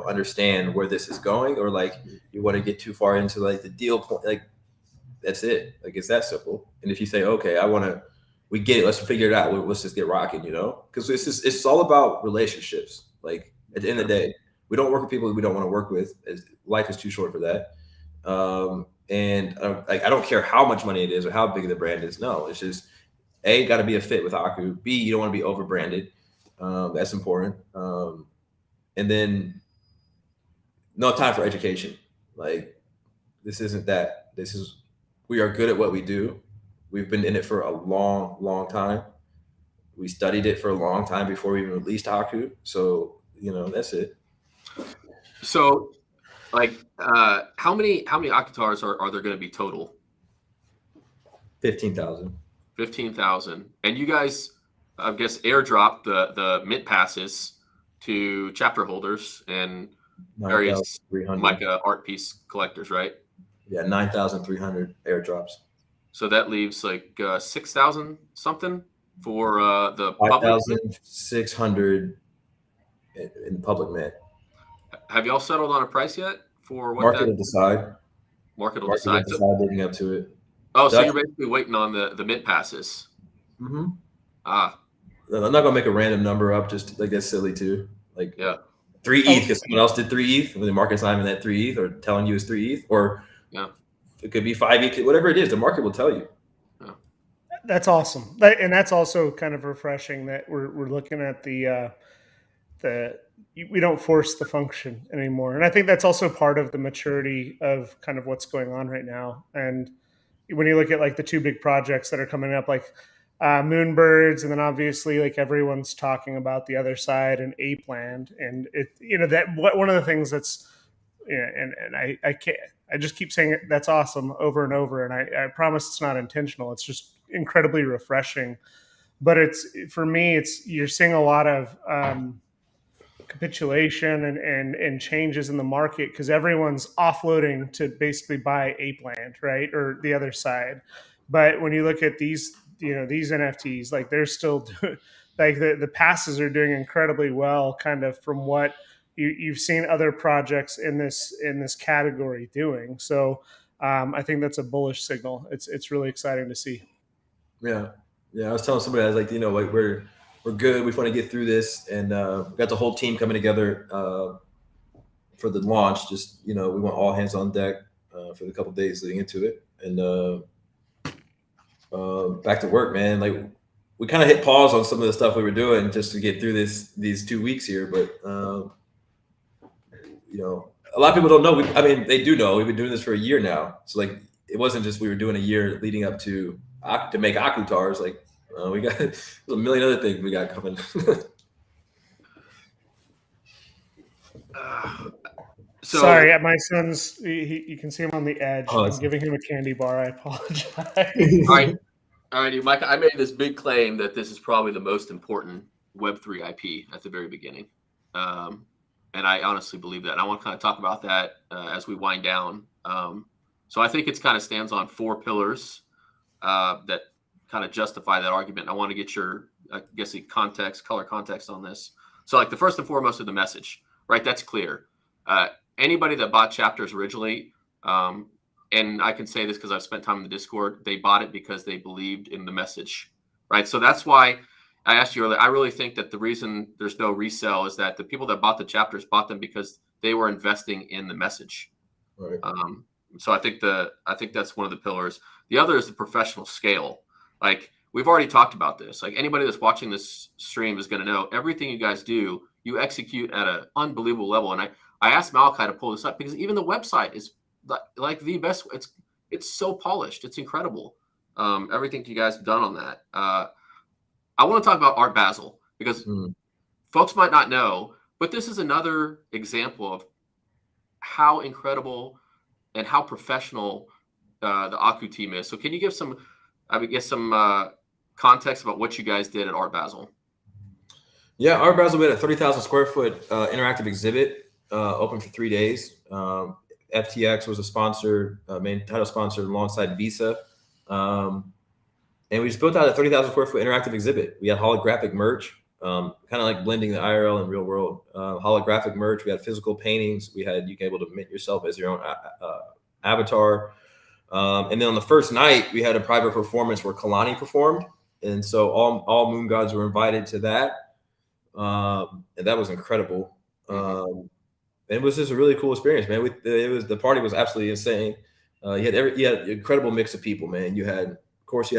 understand where this is going, or like you want to get too far into like the deal point, like that's it. Like, it's that simple. And if you say, okay, we get it. Let's figure it out. Let's just get rocking, because it's all about relationships. Like, at the end of the day, we don't work with people we don't want to work with. Life is too short for that. And like, I don't care how much money it is or how big the brand is. No, it's just, A, got to be a fit with Aku. B, you don't want to be over branded. That's important. And then no time for education. Like, this isn't that. We are good at what we do. We've been in it for a long, long time. We studied it for a long time before we even released Aku. So, that's it. So, like, how many Akutars are there going to be total? 15,000. 15,000. And you guys, I guess, airdrop the mint passes to chapter holders and various Micah art piece collectors, right? Yeah, 9,300 airdrops. So that leaves like 6,000 something for the 5,600 in public mint. Have y'all settled on a price yet for what Market will decide? Market will decide leading up to it. Oh, so you're basically waiting on the mint passes. Mm-hmm. I'm not gonna make a random number up. Just like, that's silly too. Like, yeah, 3 ETH because someone else did 3 ETH when the market's not even at 3 ETH or telling you it's 3 ETH, or it could be 5 ETH, whatever it is. The market will tell you. Yeah. That's awesome, and that's also kind of refreshing that we're looking at the we don't force the function anymore, and I think that's also part of the maturity of kind of what's going on right now. And when you look at like the two big projects that are coming up, like Moonbirds, and then obviously like everyone's talking about the other side and Ape Land, and it that one of the things that's and I can't, I just keep saying it, that's awesome over and over, and I promise it's not intentional. It's just incredibly refreshing. But for me, you're seeing a lot of capitulation and changes in the market because everyone's offloading to basically buy Ape Land, right, or the other side. But when you look at these NFTs, like they're still like the passes are doing incredibly well, kind of from what you've seen other projects in this category doing. So I think that's a bullish signal. It's really exciting to see. Yeah. I was telling somebody, I was like, like we're good. We want to get through this, and we got the whole team coming together for the launch. Just we want all hands on deck for the couple of days leading into it, and back to work, man. Like, we kind of hit pause on some of the stuff we were doing just to get through these 2 weeks here, but a lot of people don't know. They do know. We've been doing this for a year now, so like, it wasn't just we were doing a year leading up to make Akutars. Like, we got a million other things we got coming. Sorry, my son's. You can see him on the edge. I'm giving him a candy bar. I apologize. All right, Micah. I made this big claim that this is probably the most important Web3 IP at the very beginning, and I honestly believe that. And I want to kind of talk about that as we wind down. So I think it's kind of stands on 4 pillars that kind of justify that argument. I want to get your, I guess, color context on this. So like the first and foremost of the message, right? That's clear. Anybody that bought chapters originally, and I can say this because I've spent time in the Discord, they bought it because they believed in the message, right? So that's why I asked you earlier. I really think that the reason there's no resale is that the people that bought the chapters bought them because they were investing in the message. Right. So I think that's one of the pillars. The other is the professional scale. Like, we've already talked about this. Like, anybody that's watching this stream is going to know everything you guys do, you execute at an unbelievable level. And I asked Malachi to pull this up because even the website is like the best. It's so polished. It's incredible. Everything you guys have done on that. I want to talk about Art Basel because folks might not know, but this is another example of how incredible and how professional the Aku team is. So can you give some context about what you guys did at Art Basel? Yeah, Art Basel, we had a 30,000 square foot interactive exhibit open for 3 days. FTX was a sponsor, main title sponsor alongside Visa. And we just built out a 30,000 square foot interactive exhibit. We had holographic merch, kind of like blending the IRL and real world. Holographic merch. We had physical paintings. You can able to mint yourself as your own avatar. And then on the first night, we had a private performance where Kalani performed. And so all moon gods were invited to that. And that was incredible. And it was just a really cool experience, man. The party was absolutely insane. You had an incredible mix of people, man. You had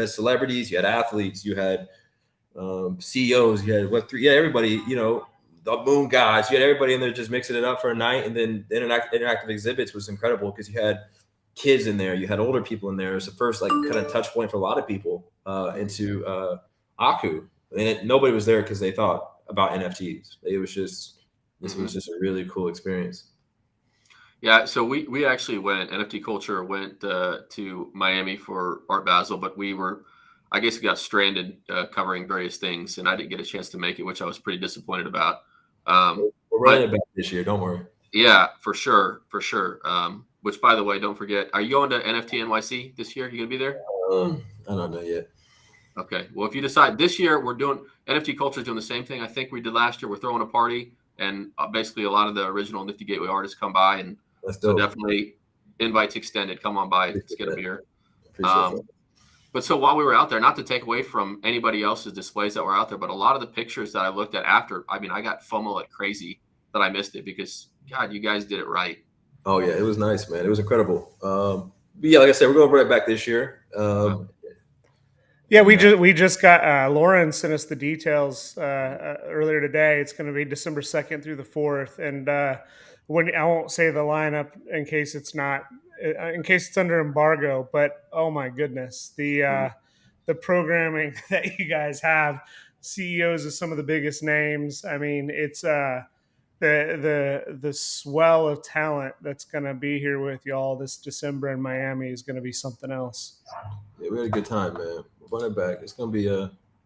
celebrities, you had athletes, you had CEOs, you had Web3, everybody, the moon guys, you had everybody in there just mixing it up for a night. And then the interactive exhibits was incredible because you had kids in there, you had older people in there. It was the first kind of touch point for a lot of people into Aku. And nobody was there because they thought about NFTs. It was just, this was just a really cool experience. Yeah, so we actually NFTCulture went to Miami for Art Basel, but I guess we got stranded covering various things, and I didn't get a chance to make it, which I was pretty disappointed about. We're running it back this year, don't worry. Yeah, for sure. Which, by the way, don't forget, are you going to NFT NYC this year? You gonna be there? I don't know yet. Okay, well, if you decide this year, we're doing NFTCulture is doing the same thing I think we did last year. We're throwing a party, and basically a lot of the original Nifty Gateway artists come by, and so definitely invites extended. Come on by, let's get a beer. But so while we were out there, not to take away from anybody else's displays that were out there, but a lot of the pictures that I looked at after, I got FOMO like crazy that I missed it because, God, you guys did it right. Oh, yeah, it was nice, man. It was incredible. But yeah, like I said, we're going right back this year. Yeah, we just got Lauren sent us the details earlier today. It's going to be December 2nd through the 4th, and when I won't say the lineup in case it's under embargo. But oh my goodness, the programming that you guys have, CEOs of some of the biggest names. I mean, it's the swell of talent that's going to be here with y'all this December in Miami is going to be something else. Yeah, we had a good time, man. We're running back. It's going to be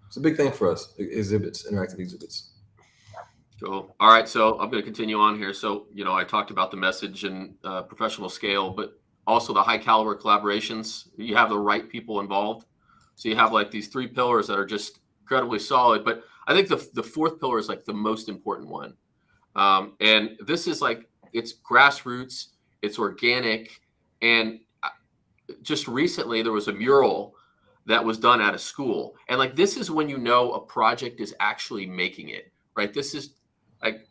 it's a big thing for us. Interactive exhibits. Cool. All right. So I'm going to continue on here. So, I talked about the message and professional scale, but also the high caliber collaborations. You have the right people involved. So you have like these 3 pillars that are just incredibly solid. But I think the 4th pillar is like the most important one. And this is like, it's grassroots, it's organic. And just recently there was a mural that was done at a school. And like, this is when a project is actually making it, right? This is like,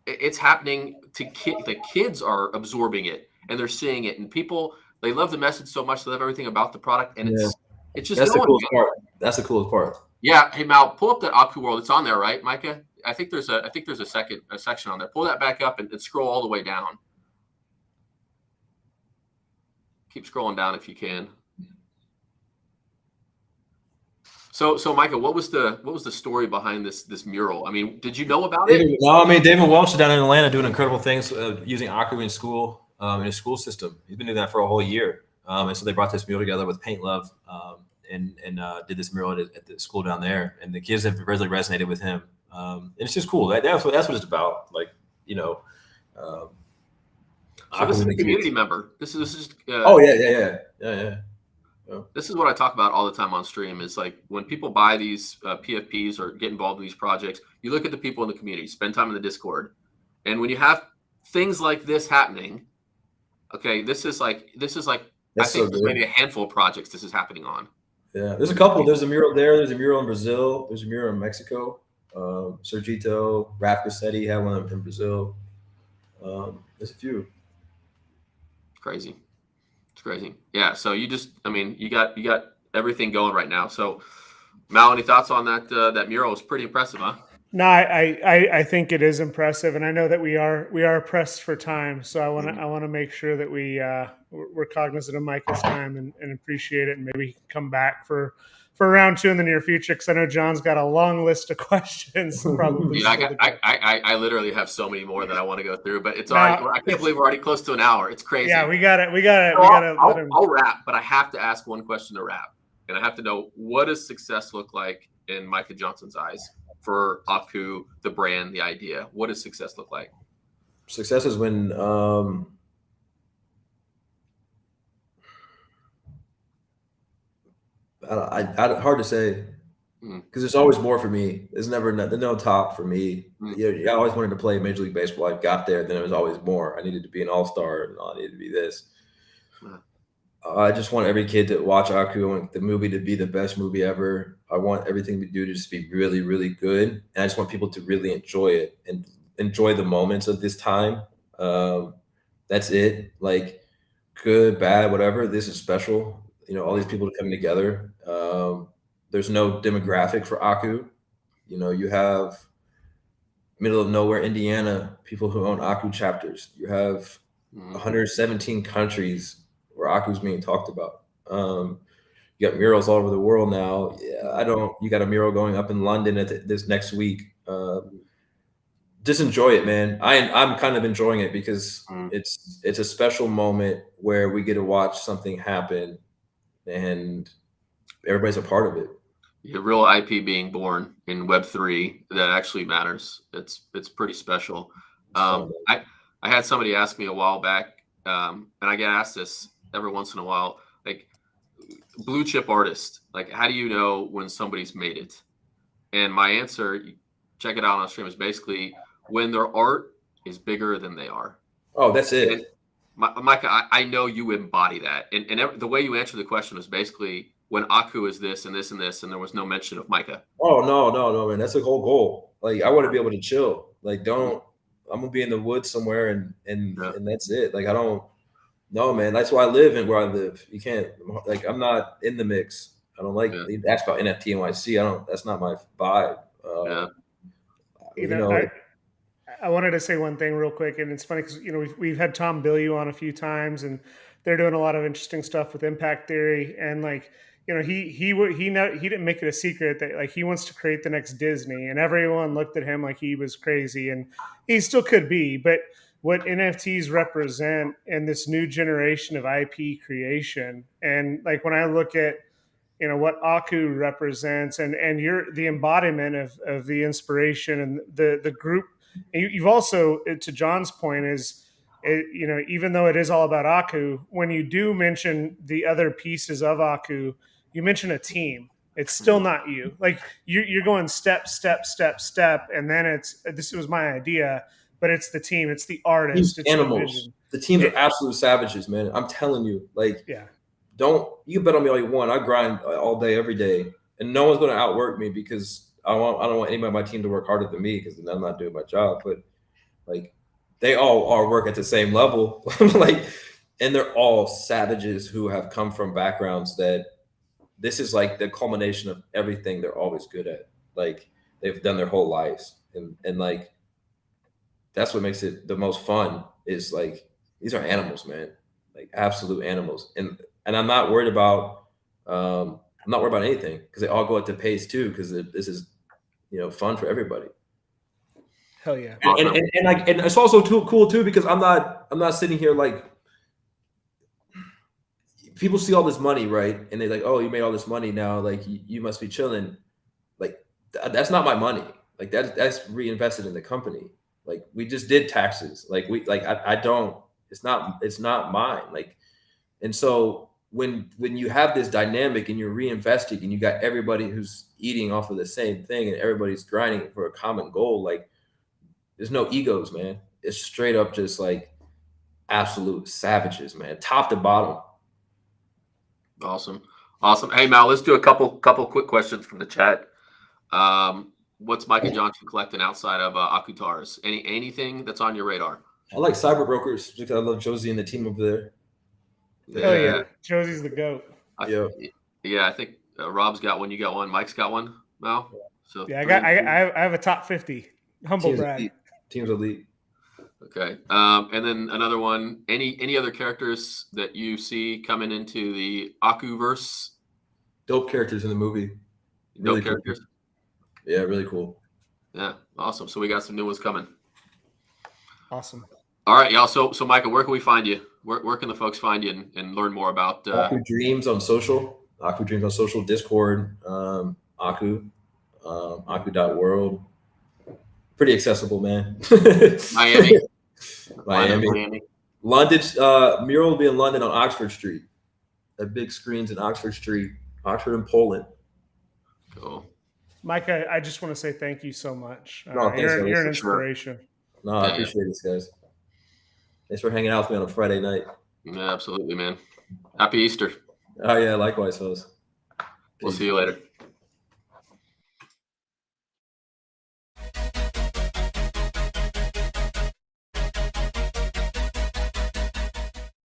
it's happening to kids. The kids are absorbing it and they're seeing it, and people, they love the message so much. They love everything about the product, and it's just that's the coolest part. That's the coolest part. Yeah. Hey, Mal, pull up the Aku World. It's on there, right, Micah? I think there's a section on there. Pull that back up and scroll all the way down. Keep scrolling down if you can. So Micah, what was the story behind this mural? I mean, did you know about it? No, David Welch is down in Atlanta doing incredible things using Aku in school, in his school system. He's been doing that for a whole year. And so they brought this mural together with Paint Love and did this mural at the school down there. And the kids have really resonated with him. And it's just cool. That's what it's about. Like, so this is a community member. This is just. Yeah. This is what I talk about all the time on stream, is like when people buy these PFPs or get involved in these projects, you look at the people in the community, spend time in the Discord. And when you have things like this happening, okay, this is like I think there's maybe a handful of projects this is happening on. Yeah, there's a couple. There's a mural there. There's a mural in Brazil. There's a mural in Mexico. Sergito, Raf Cassetti had one in Brazil. There's a few. Crazy. It's crazy. Yeah. So you got everything going right now. So Mal, any thoughts on that? That mural is pretty impressive, huh? No, I think it is impressive, and I know that we are pressed for time. So I want to make sure that we're cognizant of Micah's time and appreciate it, and maybe come back for round 2 in the near future, because I know John's got a long list of questions. Probably. I literally have so many more that I want to go through, but it's all right. I can't believe we're already close to an hour. It's crazy. Yeah, we got it. I'll wrap, but I have to ask one question to wrap, and I have to know, what does success look like in Micah Johnson's eyes for Aku, the brand, the idea? What does success look like? Success is when hard to say because there's always more for me. There's no top for me. I always wanted to play Major League Baseball. I got there, then there was always more. I needed to be an all-star, and I needed to be this. I just want every kid to watch Aku. I want the movie to be the best movie ever. I want everything we do to just be really, really good. And I just want people to really enjoy it and enjoy the moments of this time. That's it. Like good, bad, whatever. This is special. All these people coming together. There's no demographic for Aku. You have middle of nowhere, Indiana, people who own Aku chapters. You have 117 countries where Aku's being talked about. You got murals all over the world now. You got a mural going up in London this next week. Just enjoy it, man. I'm kind of enjoying it because it's a special moment where we get to watch something happen and everybody's a part of it. Yeah, real IP being born in Web3 that actually matters. It's pretty special. I had somebody ask me a while back, and I get asked this every once in a while, like blue chip artist, like how do you know when somebody's made it? And my answer, check it out on stream, is basically when their art is bigger than they are. Oh, that's it. And Micah, I know you embody that. And the way you answered the question was basically when Aku is this and this and this, and there was no mention of Micah. Oh, no, man. That's the whole goal. Like, I want to be able to chill. Like, I'm going to be in the woods somewhere and that's it. Like, no, man. That's why I live and where I live. You can't, like, I'm not in the mix. I don't like, that's about NFT NYC. That's not my vibe. I wanted to say one thing real quick, and it's funny because we've had Tom Bilyeu on a few times, and they're doing a lot of interesting stuff with impact theory. And like he didn't make it a secret that like he wants to create the next Disney, and everyone looked at him like he was crazy, and he still could be. But what NFTs represent in this new generation of IP creation, and like when I look at what Aku represents, and you're the embodiment of the inspiration and the group. And you've also, to John's point, even though it is all about Aku, when you do mention the other pieces of Aku, you mention a team. It's still not you. Like you're going step, and then this was my idea, but it's the team, it's the artist, it's animals. The teams are absolute savages, man. I'm telling you, like, you can bet on me all you want. I grind all day, every day, and no one's going to outwork me because I don't want anybody on my team to work harder than me because then I'm not doing my job. But like, they all are work at the same level, like, and they're all savages who have come from backgrounds that this is like the culmination of everything they're always good at. Like they've done their whole lives, and like that's what makes it the most fun. Is like these are animals, man, like absolute animals, and I'm not worried about anything because they all go at the pace too because this is fun for everybody. Hell yeah. And it's also cool too because I'm not sitting here like people see all this money, right? And they're like, oh, you made all this money now, like you must be chilling. Like that's not my money. Like that's reinvested in the company. Like we just did taxes. Like I don't. It's not mine. Like, and so when you have this dynamic and you're reinvesting and you got everybody who's eating off of the same thing and everybody's grinding for a common goal, like there's no egos, man. It's straight up just like absolute savages, man, top to bottom. Awesome. Hey, Mal, let's do a couple quick questions from the chat. What's Micah Johnson collecting outside of Akutars? Anything that's on your radar? I like cyber brokers because I love Josie and the team over there. Oh yeah, Josie's the GOAT. I think Rob's got one. You got one. Mike's got one. Mal. So yeah, I have a top 50. Humble brag. Team's elite. Okay. And then another one. Any other characters that you see coming into the Akuverse? Dope characters in the movie. Dope characters. Cool. Yeah, really cool. Yeah, awesome. So we got some new ones coming. Awesome. All right, y'all. So Micah, where can we find you? Where can the folks find you and learn more about Aku Dreams on social? Aku Dreams on social, Discord, Aku.world. Pretty accessible, man. Miami. Miami. London, Mural will be in London on Oxford Street. At big screens in Oxford Street, Oxford and Poland. Cool. Micah, I just want to say thank you so much. No, thanks, You're an for inspiration. Sure. No, I appreciate this, guys. Thanks for hanging out with me on a Friday night. Yeah, absolutely, man. Happy Easter. Oh, yeah, likewise, fellas. We'll see you later.